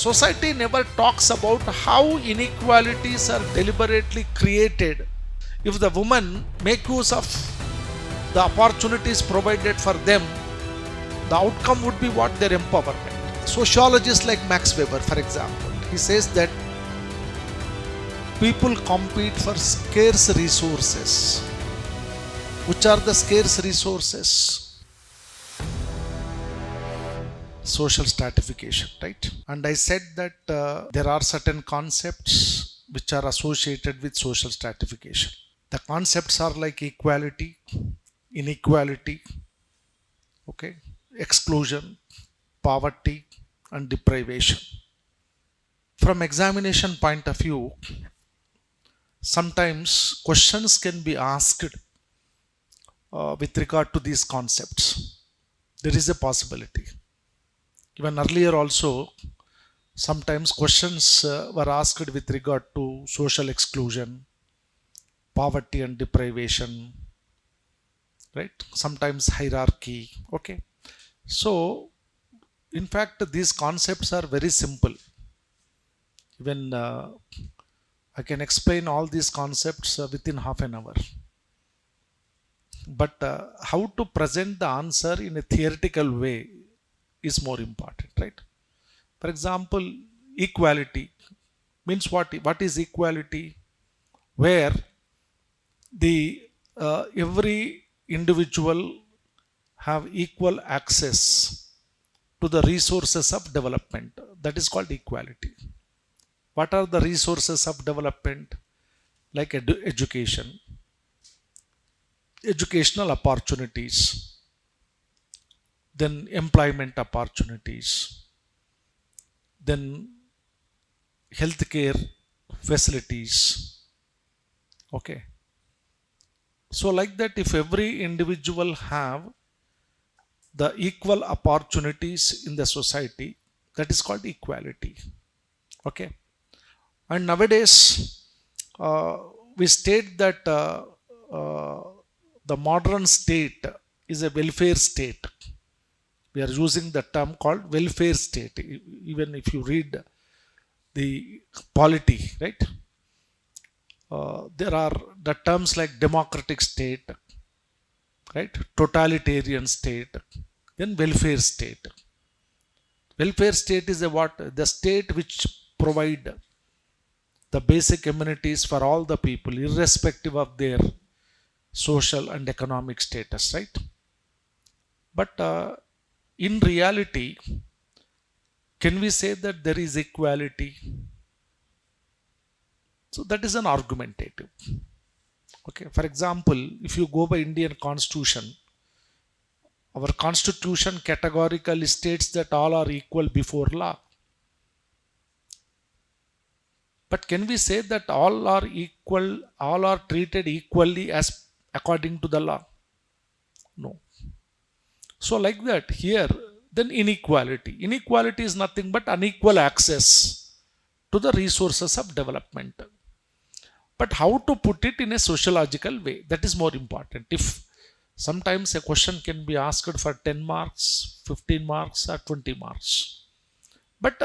society never talks about how inequalities are deliberately created. If the women make use of the opportunities provided for them, the outcome would be what? Their empowerment. Sociologists like Max Weber, for example, he says that people compete for scarce resources. Which are the scarce resources? Social stratification, right? And I said that there are certain concepts which are associated with social stratification. The concepts are like equality, inequality, okay, exclusion, poverty, and deprivation. From examination point of view, sometimes questions can be asked with regard to these concepts. There is a possibility. Even earlier also, sometimes questions were asked with regard to social exclusion, poverty and deprivation, right? Sometimes hierarchy, okay? So, in fact, these concepts are very simple. Even I can explain all these concepts within half an hour. But how to present the answer in a theoretical way is more important, right? For example, equality means what? What is equality? Where the every individual have equal access to the resources of development. That is called equality. What are the resources of development? Like education, educational opportunities, then employment opportunities, then healthcare facilities. Okay. So like that, if every individual have the equal opportunities in the society, that is called equality. Okay. And nowadays, we state that the modern state is a welfare state. We are using the term called welfare state. Even if you read the polity, right? There are the terms like democratic state, right? Totalitarian state, then welfare state. Welfare state is a what? The state which provide the basic amenities for all the people, irrespective of their social and economic status, right? But in reality, can we say that there is equality? So that is an argumentative. Okay. For example, if you go by Indian Constitution, our Constitution categorically states that all are equal before law. But can we say that all are equal, all are treated equally as according to the law? No. So like that, here, then inequality. Inequality is nothing but unequal access to the resources of development. But how to put it in a sociological way? That is more important. If sometimes a question can be asked for 10 marks, 15 marks, or 20 marks. But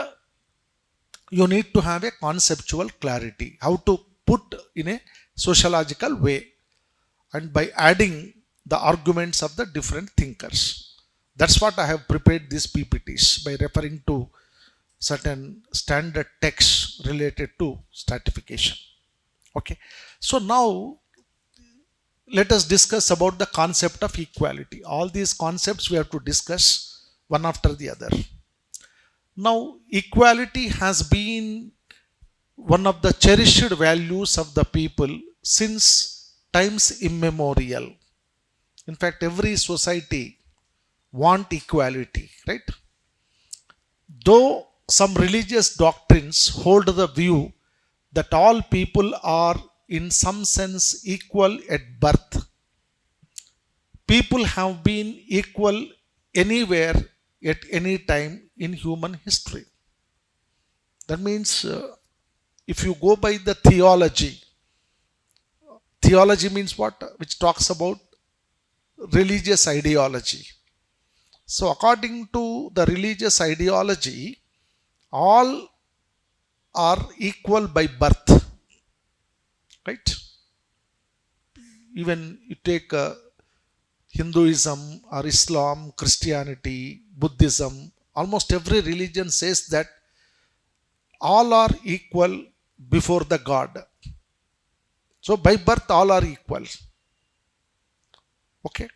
you need to have a conceptual clarity, how to put in a sociological way, and by adding the arguments of the different thinkers. That's what I have prepared these PPTs by referring to certain standard texts related to stratification. Okay. So now let us discuss about the concept of equality. All these concepts we have to discuss one after the other. Now, equality has been one of the cherished values of the people since times immemorial. In fact, every society wants equality, right? Though some religious doctrines hold the view that all people are in some sense equal at birth, people have been equal anywhere at any time in human history. That means if you go by the theology means what? Which talks about religious ideology. So according to the religious ideology, all are equal by birth, right? Even you take Hinduism or Islam, Christianity, Buddhism, almost every religion says that all are equal before the God. So by birth all are equal. Okay.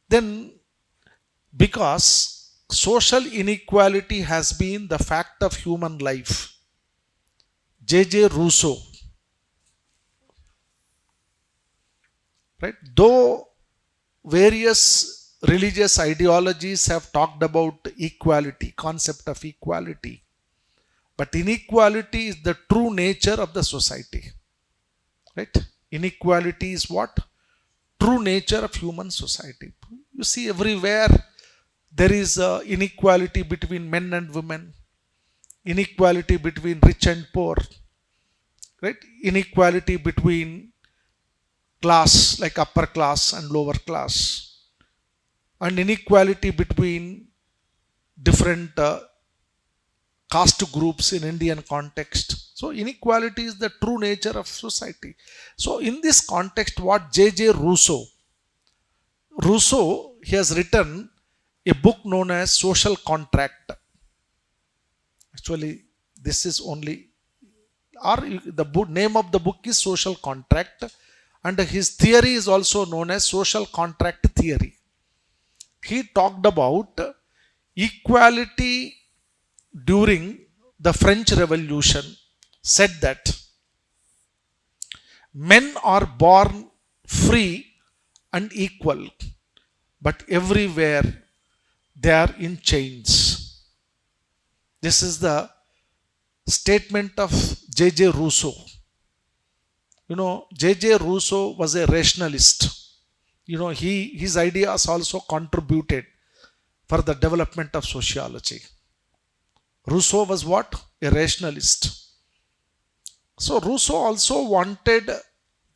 Then because social inequality has been the fact of human life, J.J. Rousseau, right? Though various religious ideologies have talked about equality, concept of equality, but inequality is the true nature of the society, right? Inequality is what? True nature of human society. You see everywhere there is inequality between men and women, inequality between rich and poor, right? Inequality between class like upper class and lower class, and inequality between different caste groups in Indian context. So inequality is the true nature of society. So in this context, what J.J. Rousseau, he has written a book known as Social Contract. Actually, this is only, or the book, name of the book is Social Contract, and his theory is also known as Social Contract Theory. He talked about equality during the French Revolution, said that men are born free and equal, but everywhere they are in chains. This is the statement of J.J. Rousseau. You know, J.J. Rousseau was a rationalist. You know, his ideas also contributed for the development of sociology. Rousseau was what? A rationalist. So Rousseau also wanted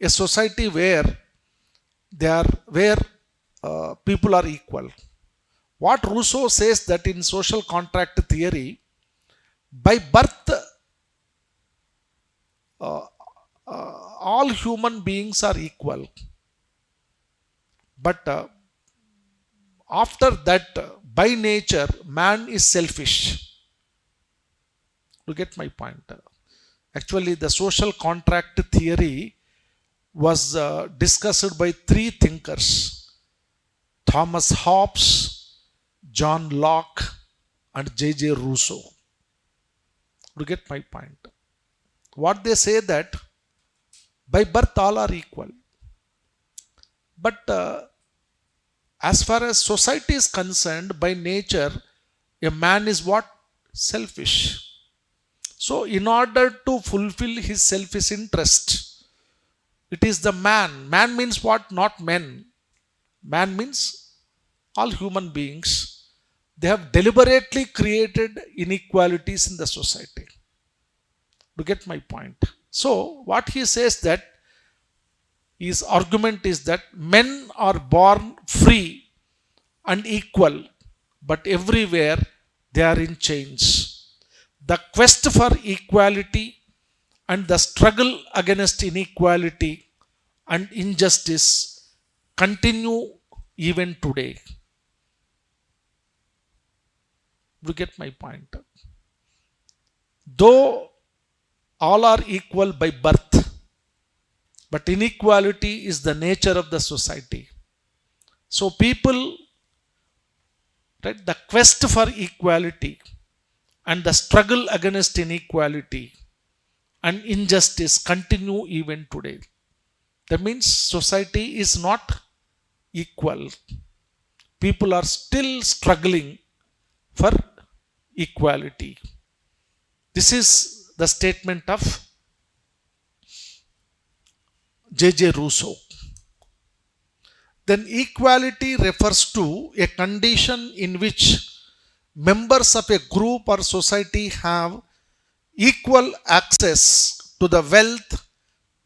a society where people are equal. What Rousseau says that in social contract theory, by birth, all human beings are equal. But after that, by nature, man is selfish. You get my point? Actually, the social contract theory was discussed by three thinkers: Thomas Hobbes, John Locke, and J.J. Rousseau. You get my point? What they say that by birth all are equal. But as far as society is concerned, by nature, a man is what? Selfish. So in order to fulfill his selfish interest, it is the man. Man means what? Not men. Man means all human beings. They have deliberately created inequalities in the society. To get my point. So what he says that his argument is that men are born free and equal, but everywhere they are in chains. The quest for equality and the struggle against inequality and injustice continue even today. You get my point? Though all are equal by birth, but inequality is the nature of the society. So people, right, the quest for equality and the struggle against inequality and injustice continue even today. That means society is not equal. People are still struggling for equality. This is the statement of J.J. Rousseau. Then equality refers to a condition in which members of a group or society have equal access to the wealth,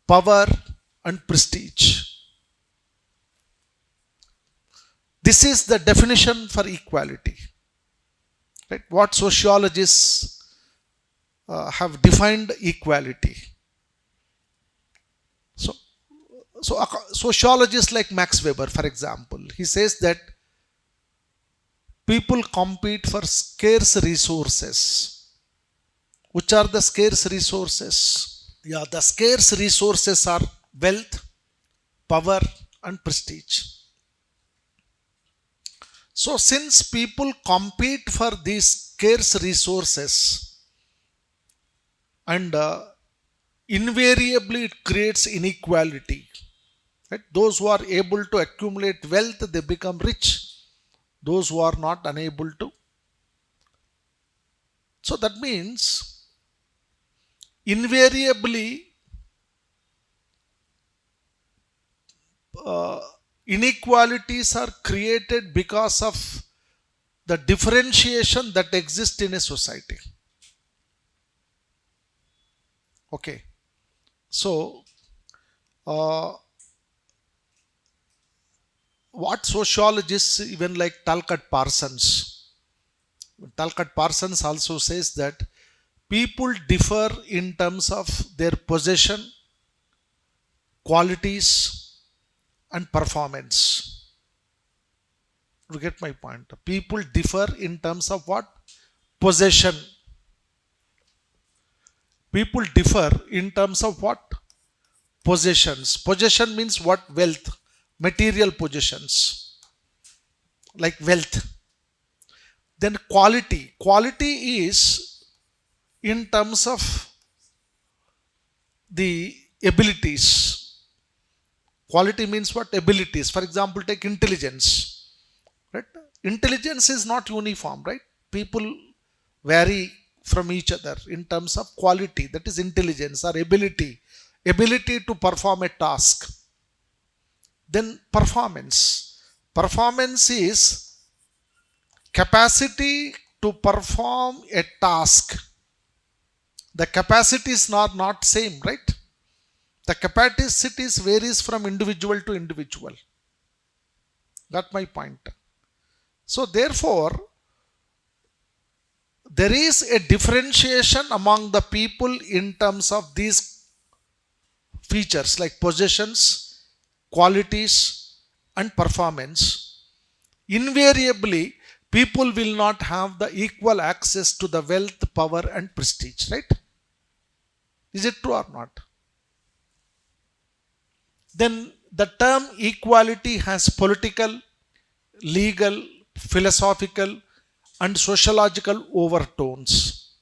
power, and prestige. This is the definition for equality. Right? What sociologists have defined equality. So, sociologists like Max Weber, for example, he says that people compete for scarce resources. Which are the scarce resources? Yeah, the scarce resources are wealth, power, and prestige. So, since people compete for these scarce resources, and invariably it creates inequality. Right? Those who are able to accumulate wealth, they become rich. Those who are not unable to. So that means invariably uh, inequalities are created because of the differentiation that exists in a society. Okay. So, what sociologists, even like Talcott Parsons also says that people differ in terms of their possession, qualities, and performance. You get my point? People differ in terms of what? Possession. People differ in terms of what? Possessions. Possession means what? Wealth. Material possessions. Like wealth. Then quality. Quality is in terms of the abilities. Quality means what? Abilities. For example, take intelligence. Right? Intelligence is not uniform, right? People vary from each other in terms of quality. That is intelligence or ability. Ability to perform a task. Then performance. Performance is capacity to perform a task. The capacities are not same, right? The capacities varies from individual to individual. That's my point. So therefore, there is a differentiation among the people in terms of these features like possessions, qualities, and performance. Invariably, people will not have the equal access to the wealth, power, and prestige, right? Is it true or not? Then the term equality has political, legal, philosophical, and sociological overtones.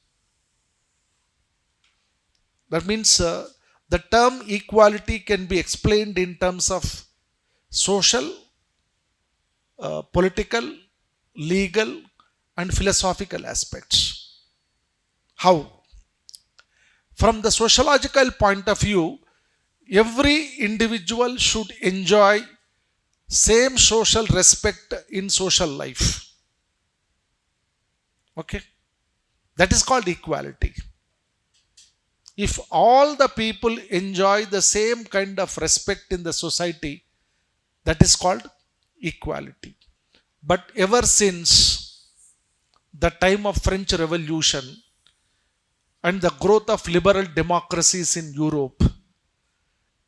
That means the term equality can be explained in terms of social, political, legal, and philosophical aspects. How? From the sociological point of view, every individual should enjoy same social respect in social life. Okay? That is called equality. If all the people enjoy the same kind of respect in the society, that is called equality. But ever since the time of French Revolution and the growth of liberal democracies in Europe,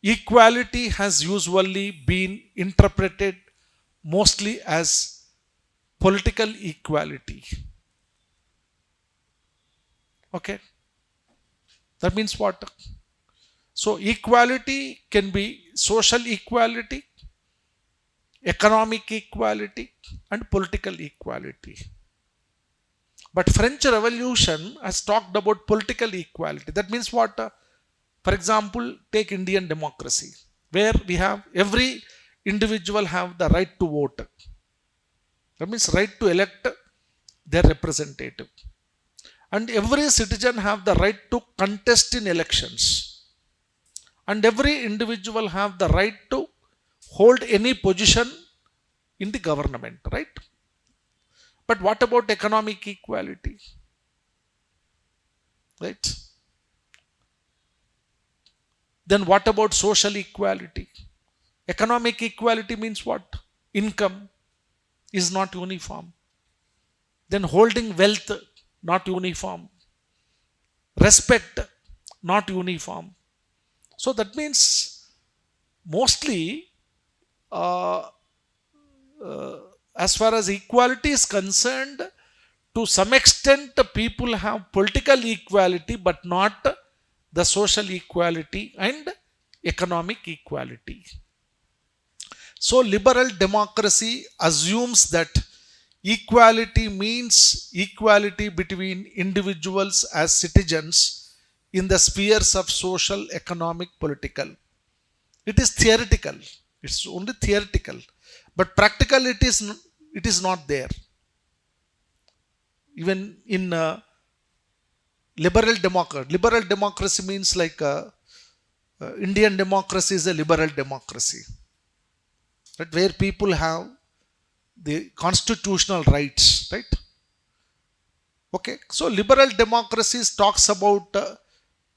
equality has usually been interpreted mostly as political equality. Okay? That means what? So equality can be social equality, economic equality, and political equality. But French Revolution has talked about political equality. That means what? For example, take Indian democracy, where we have every individual have the right to vote. That means right to elect their representative. And every citizen have the right to contest in elections. And every individual have the right to hold any position in the government, right? But what about economic equality? Right? Then what about social equality? Economic equality means what? Income is not uniform. Then holding wealth, not uniform. respect, not uniform. So that means mostly uh, as far as equality is concerned, to some extent people have political equality but not the social equality and economic equality. So liberal democracy assumes that equality means equality between individuals as citizens in the spheres of social, economic, political. It is theoretical. It's only theoretical. But practical it is not there. Even in liberal democracy means like Indian democracy is a liberal democracy, right? Where people have the constitutional rights, right? Okay, so liberal democracies talks about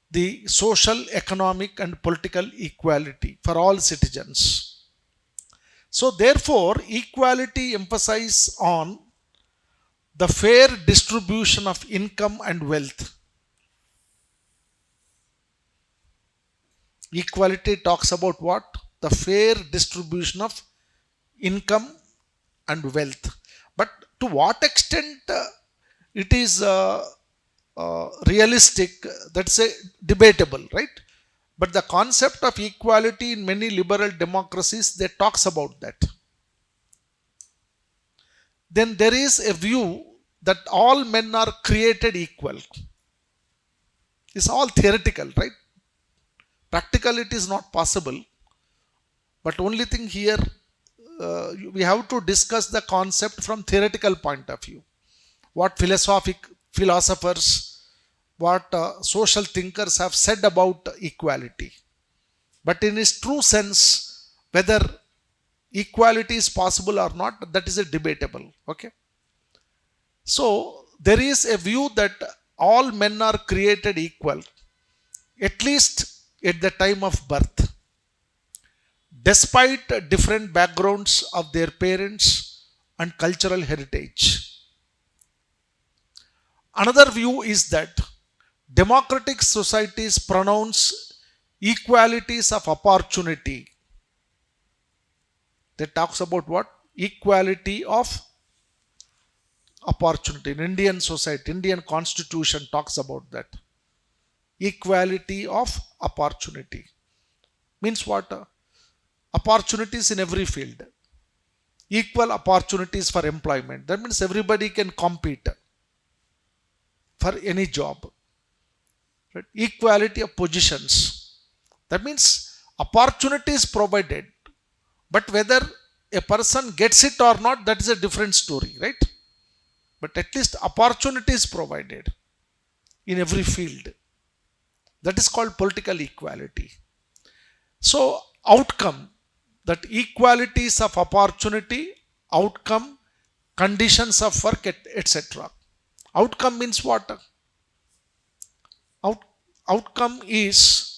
the social, economic and political equality for all citizens. So therefore equality emphasizes on the fair distribution of income and wealth. Equality talks about what? The fair distribution of income and wealth. But to what extent it is realistic, that's a debatable, right? But the concept of equality in many liberal democracies, they talks about that. Then there is a view that all men are created equal. It's all theoretical, right? Practical it is not possible. But only thing here, we have to discuss the concept from theoretical point of view. What philosophers, what social thinkers have said about equality. But in its true sense, whether equality is possible or not, that is a debatable. Okay. So there is a view that all men are created equal, at least at the time of birth, despite different backgrounds of their parents and cultural heritage. Another view is that democratic societies pronounce equalities of opportunity. That talks about what? Equality of opportunity. In Indian society, Indian constitution talks about that. Equality of opportunity. Means what? Opportunities in every field. Equal opportunities for employment. That means everybody can compete for any job. Right? Equality of positions. That means opportunities provided. But whether a person gets it or not, that is a different story, right? But at least opportunities provided in every field. That is called political equality. So outcome, that equalities of opportunity, outcome, conditions of work, etc. Outcome means what? Outcome is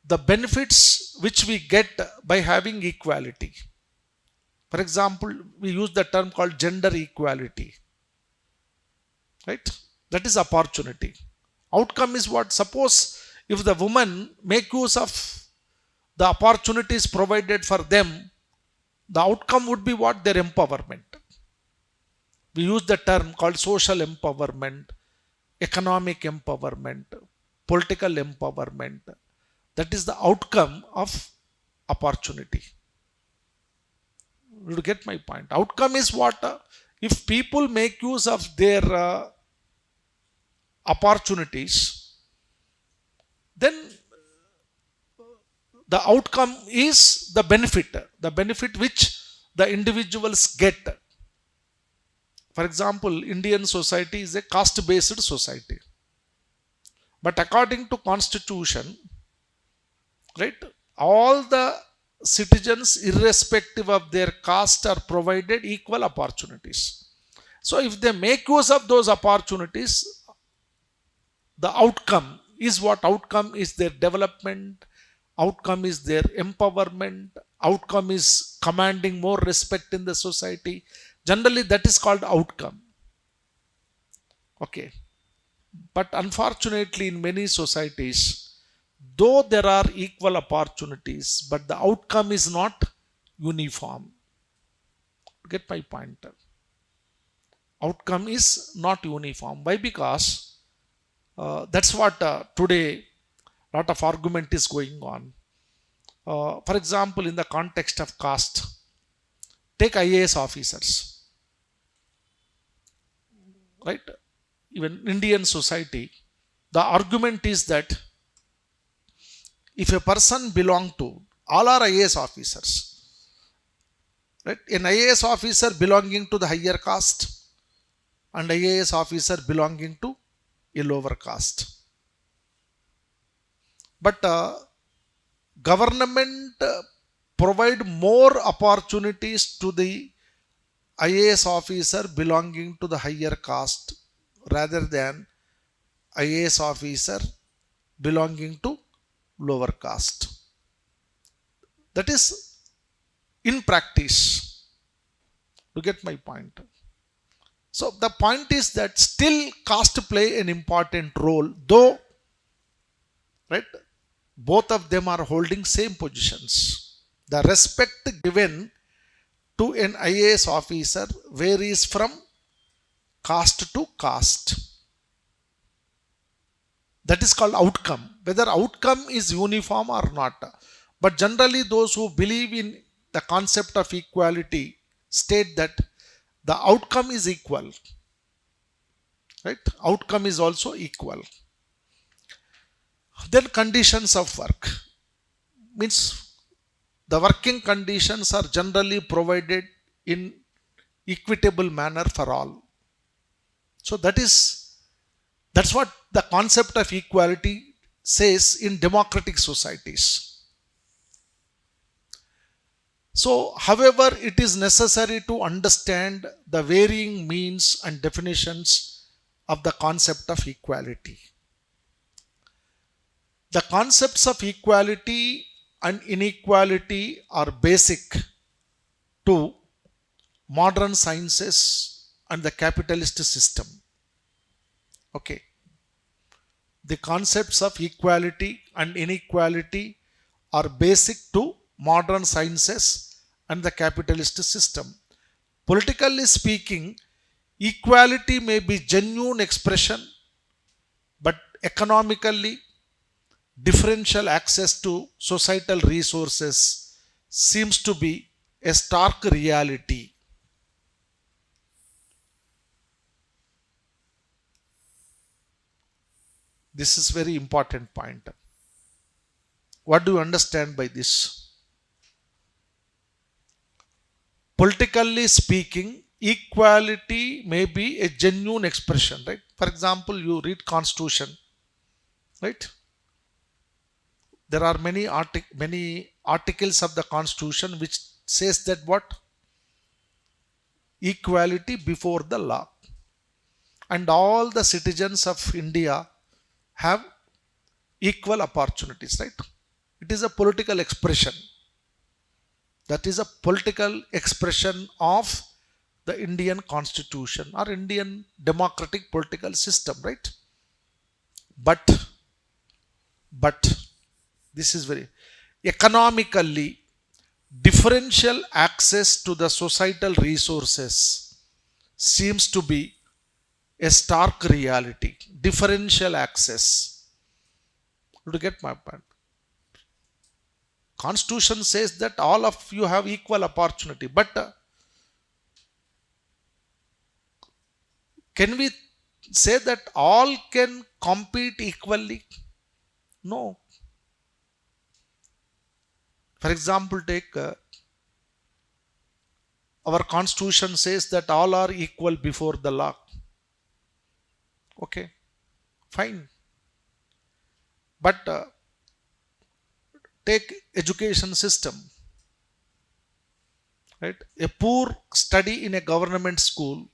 the benefits which we get by having equality. For example, we use the term called gender equality, right? That is opportunity. Outcome is what? Suppose if the women make use of the opportunities provided for them, the outcome would be what? Their empowerment. We use the term called social empowerment, economic empowerment, political empowerment. That is the outcome of opportunity. You get my point? Outcome is what? If people make use of their opportunities, then the outcome is the benefit which the individuals get. For example, Indian society is a caste-based society. But according to constitution, right, all the citizens, irrespective of their caste, are provided equal opportunities. So if they make use of those opportunities, the outcome is what? Outcome is their development, outcome is their empowerment, outcome is commanding more respect in the society. Generally that is called outcome. Okay. But unfortunately, in many societies, though there are equal opportunities, but the outcome is not uniform. Get my point? Outcome is not uniform. Why? Because that's what today lot of argument is going on. For example, in the context of caste, take IAS officers, right? Even Indian society, the argument is that if a person belong to, all are IAS officers, right? An IAS officer belonging to the higher caste and IAS officer belonging to a lower caste. But government provide more opportunities to the IAS officer belonging to the higher caste rather than IAS officer belonging to lower caste. That is in practice. You get my point? So the point is that still caste play an important role, though, right? Both of them are holding same positions. The respect given to an IAS officer varies from caste to caste. That is called outcome. Whether outcome is uniform or not. But generally those who believe in the concept of equality state that the outcome is equal. Right? Outcome is also equal. Then conditions of work. Means the working conditions are generally provided in equitable manner for all. So that's what the concept of equality says in democratic societies. So, however, it is necessary to understand the varying means and definitions of the concept of equality. The concepts of equality and inequality are basic to modern sciences and the capitalist system. Okay. The concepts of equality and inequality are basic to modern sciences and the capitalist system. Politically speaking, equality may be genuine expression, but economically, differential access to societal resources seems to be a stark reality. This is very important point. What do you understand by this? Politically speaking, equality may be a genuine expression, right? For example, you read Constitution, right? There are many articles of the Constitution which says that what? Equality before the law. And all the citizens of India have equal opportunities, right? It is a political expression. That is a political expression of the Indian Constitution or Indian democratic political system, right? But this is very economically differential access to the societal resources seems to be a stark reality. Differential access. To get my point. Constitution says that all of you have equal opportunity, but can we say that all can compete equally? No. For example, take our Constitution says that all are equal before the law. Okay, fine. But take education system, right? A poor study in a government school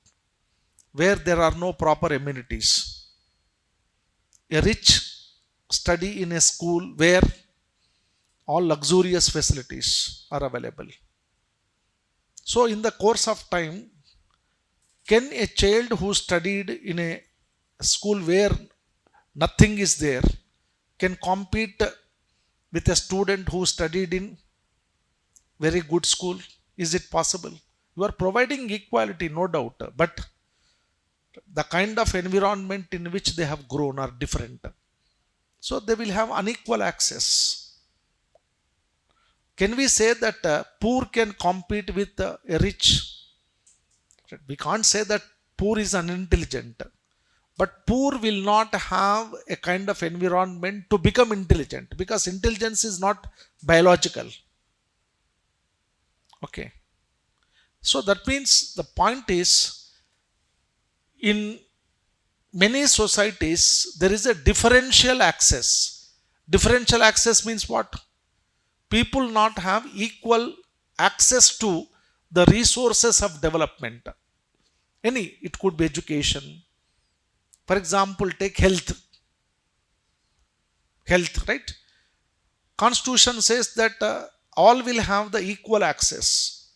where there are no proper amenities. A rich study in a school where all luxurious facilities are available. So in the course of time, can a child who studied in a a school where nothing is there can compete with a student who studied in very good school? Is it possible? You are providing equality, no doubt, but the kind of environment in which they have grown are different. So they will have unequal access. Can we say that poor can compete with a rich? We can't say that poor is unintelligent, but poor will not have a kind of environment to become intelligent, because intelligence is not biological. Okay. So that means the point is, in many societies there is a differential access. Differential access means what? People not have equal access to the resources of development. It could be education. For example, take health. Right? Constitution says that all will have the equal access.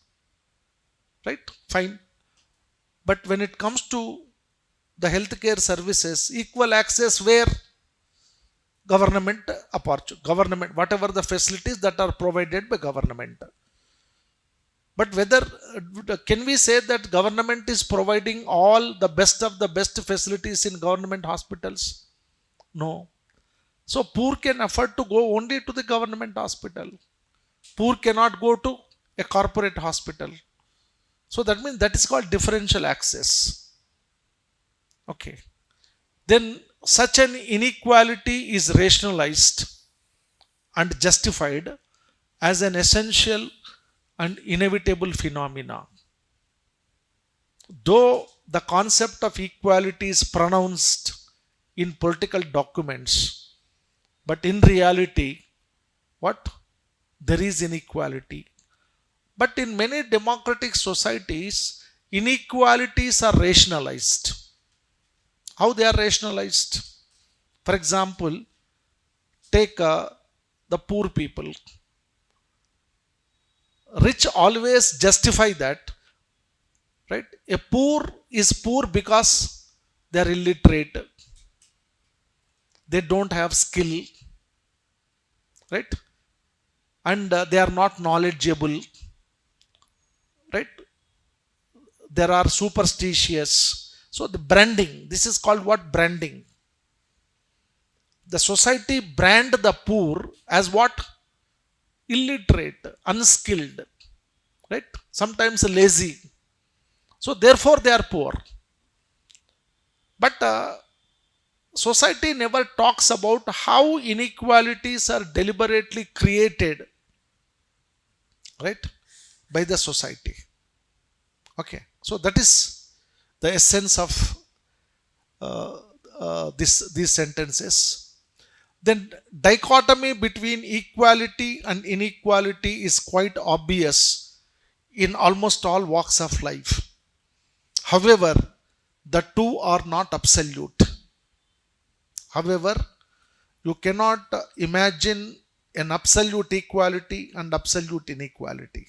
Right? Fine. But when it comes to the healthcare services, equal access where? Government, whatever the facilities that are provided by government. But whether, can we say that government is providing all the best of the best facilities in government hospitals? No. So poor can afford to go only to the government hospital. Poor cannot go to a corporate hospital. So that means that is called differential access. Okay. Then such an inequality is rationalized and justified as an essential and inevitable phenomena. Though the concept of equality is pronounced in political documents, but in reality, what? There is inequality. But in many democratic societies, inequalities are rationalized. How they are rationalized? For example, take the poor people. Rich always justify that, right? A poor is poor because they are illiterate. They don't have skill, right? And they are not knowledgeable, right? There are superstitious. So the branding, this is called what? Branding. The society brand the poor as what? Illiterate, unskilled, right? Sometimes lazy. So therefore they are poor. But society never talks about how inequalities are deliberately created, right, by the society. Okay. So that is the essence of these sentences. Then dichotomy between equality and inequality is quite obvious in almost all walks of life. However, the two are not absolute. However, you cannot imagine an absolute equality and absolute inequality.